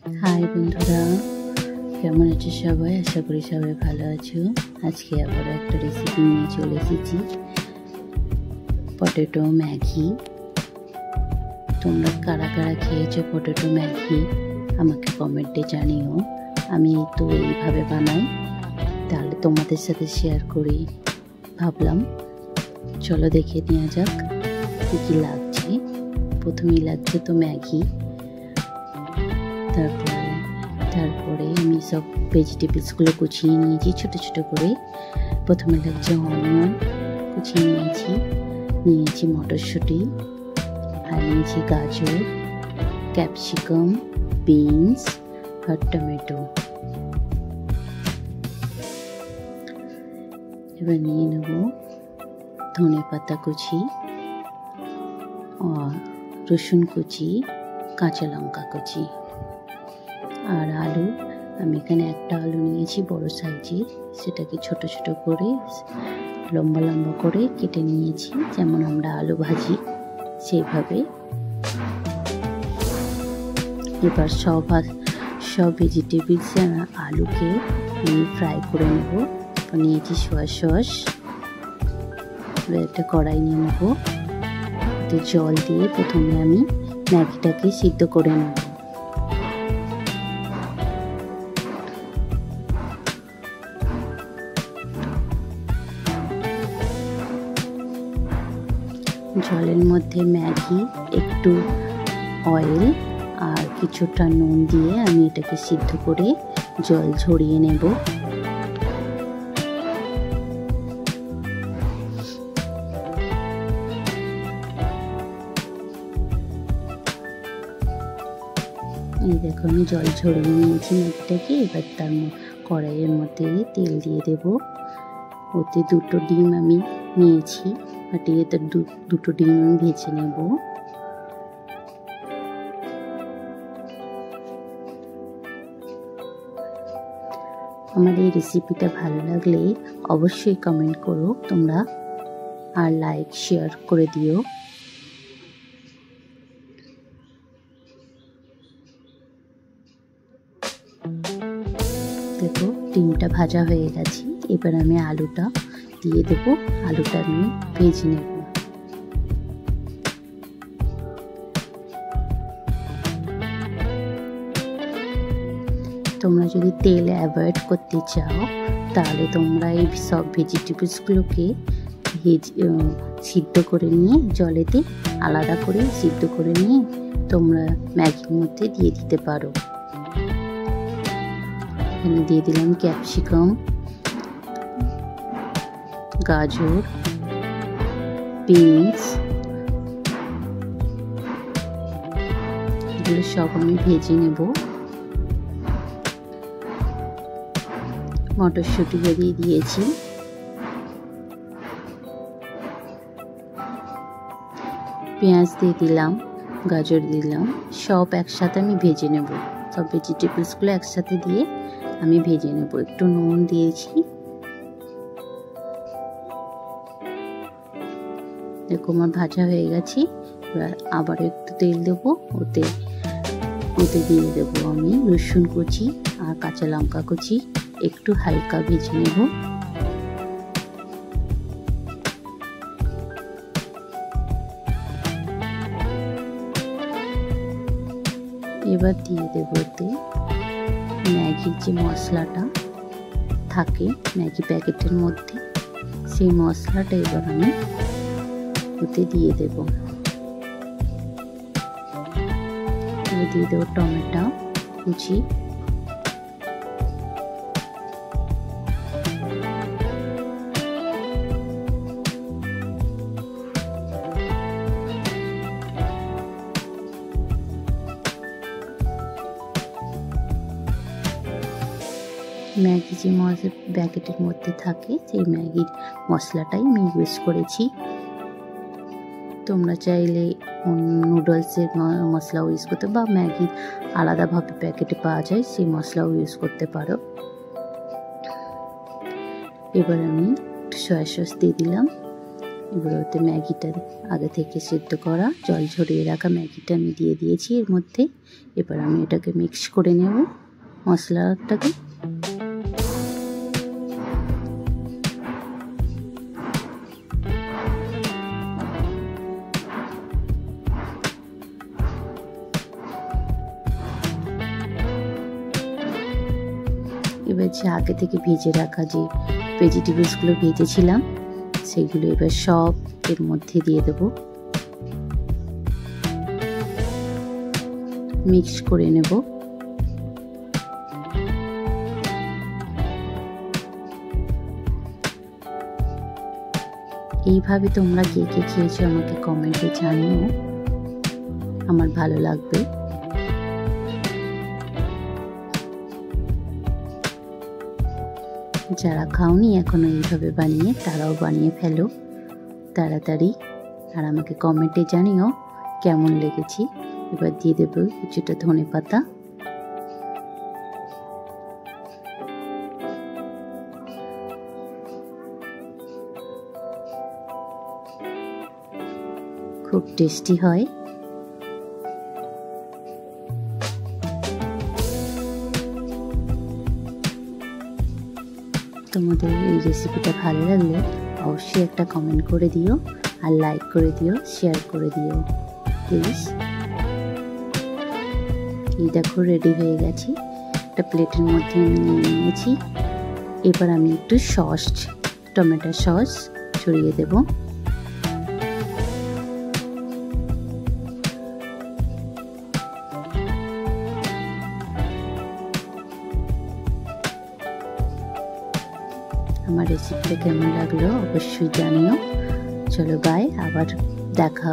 High বন্ধুরা, কেমন আছো সবাই? আশা করি সবাই ভালো আছো। আজকে আবার একটা রেসিপি নিয়ে চলে এসেছি, পটেটো ম্যাগি। তোমরা কারা কারা খেয়েছো পটেটো ম্যাগি আমাকে কমেন্টে জানিও। আমি তো এইভাবে বানাই, তাহলে তোমাদের সাথে শেয়ার করি ভাবলাম। চলো দেখে নেওয়া যাক কী কী লাগছে। প্রথমেই লাগছে তো ম্যাগি, তারপরে আমি সব ভেজিটেবলসগুলো কুচিয়ে নিয়েছি ছোটো ছোটো করে। প্রথমে লাগছে অনিয়ন, কুচিয়ে নিয়েছি মটরশুঁটি, আর নিয়েছি গাজর, ক্যাপসিকাম, বিনস আর টমেটো। এবার নিয়ে নেব ধনে পাতা কুচি, আর রসুন কুচি, কাঁচা লঙ্কা কুচি, আর আলু। আমি এখানে একটা আলু নিয়েছি বড় সাইজের, সেটাকে ছোট ছোট করে লম্বা লম্বা করে কেটে নিয়েছি, যেমন আমরা আলু ভাজি সেইভাবে। এবার সব ভেজিটেবলস আলুকে আমি ফ্রাই করে নেব। নিয়েছি সোয়া সস। এবার একটা কড়াই নিয়ে নেব, জল দিয়ে প্রথমে আমি ম্যাগিটাকে সিদ্ধ করে নেব। জলের মধ্যে ম্যাগি, একটু অয়েল আর কিছুটা নুন দিয়ে আমি এটাকে সিদ্ধ করে জল ঝরিয়ে নেব। এই দেখো আমি জল ঝরিয়ে নিয়েছি ম্যাগিটাকে। এবার তার কড়াইয়ের মধ্যে তেল দিয়ে দেব। ওতে দুটো ডিম আমি নিয়েছি, ফাটিয়ে তার দুটো ডিম আমি ভেজে নেব। আমার এই রেসিপিটা ভালো লাগলে অবশ্যই কমেন্ট করো তোমরা, আর লাইক শেয়ার করে দিও। দেখো ডিমটা ভাজা হয়ে গেছে। এবার আমি আলুটা দিয়ে দেব, আলুটা আমি ভেজে নেব। তোমরা যদি তেল অ্যাভয়েড করতে চাও তাহলে তোমরা এই সব ভেজিটেবলসগুলোকে সিদ্ধ করে নিয়ে জলেতে আলাদা করে সিদ্ধ করে নিয়ে তোমরা ম্যাগির মধ্যে দিয়ে দিতে পারো। এখানে দিয়ে দিলাম ক্যাপসিকাম, গাজর, বিনস, এগুলো সব আমি ভেজে নেব। মটরশুঁটি দিয়ে দিয়েছি, পেঁয়াজ দিয়ে দিলাম, গাজর দিলাম, সব একসাথে আমি ভেজে নেব। সব ভেজিটেবলসগুলো একসাথে দিয়ে আমি ভেজে নেব। একটু নুন দিয়েছি। দেখো আমার ভাজা হয়ে গেছে। এবার আবার একটু তেল দেবো, ওতে দিয়ে দেবো আমি রসুন কুচি আর কাঁচা লঙ্কা কুচি, একটু হালকা ভেজে নেব। এবার দিয়ে দেবো এতে ম্যাগির যে মশলাটা থাকে ম্যাগি প্যাকেটের মধ্যে, সেই মশলাটা এবার আমি ওতে দিয়ে দেব। এবার দিয়ে দেবো টমেটো কুচি, ম্যাগি যে প্যাকেটের মধ্যে থাকে সেই ম্যাগির মশলাটাই আমি ইউজ করেছি। তোমরা চাইলে নুডলসের মশলাও ইউজ করতে, বা ম্যাগি আলাদাভাবে প্যাকেটে পাওয়া যায় সেই মশলাও ইউজ করতে পারো। এবার আমি সয়া সস দিয়ে দিলাম, এবার ওতে ম্যাগিটা আগে থেকে সিদ্ধ করা জল ঝরিয়ে রাখা ম্যাগিটা আমি দিয়ে দিয়েছি এর মধ্যে। এবার আমি এটাকে মিক্স করে নেব মশলাটাকে। এবার যে আগে থেকে ভেজে রাখা যে ভেজিটেবলসগুলো ভেজেছিলাম সেগুলো এবার সব এর মধ্যে দিয়ে দেব, মিক্স করে নেব। এইভাবে তোমরা কে কে খেয়েছো আমাকে কমেন্টে জানিও, আমার ভালো লাগবে। যারা খাওনি এখনো এইভাবে বানিয়ে তারাও বানিয়ে ফেলো তাড়াতাড়ি, আর আমাকে কমেন্টে জানিও কেমন লেগেছে। এবার দিয়ে দেব কিছুটা ধনেপাতা। খুব টেস্টি হয়। তোমাদের এই রেসিপিটা ভালো লাগলে অবশ্যই একটা কমেন্ট করে দিও, আর লাইক করে দিও, শেয়ার করে দিও প্লিজ। এই দেখো রেডি হয়ে গেছে, একটা প্লেটের মধ্যে আমি নিয়ে নিয়েছি। এবার আমি একটু সস, টমেটো সস ছড়িয়ে দেব। আমার রেসিপিটা কেমন লাগলো অবশ্যই জানিও। চলো বাই, আবার দেখা।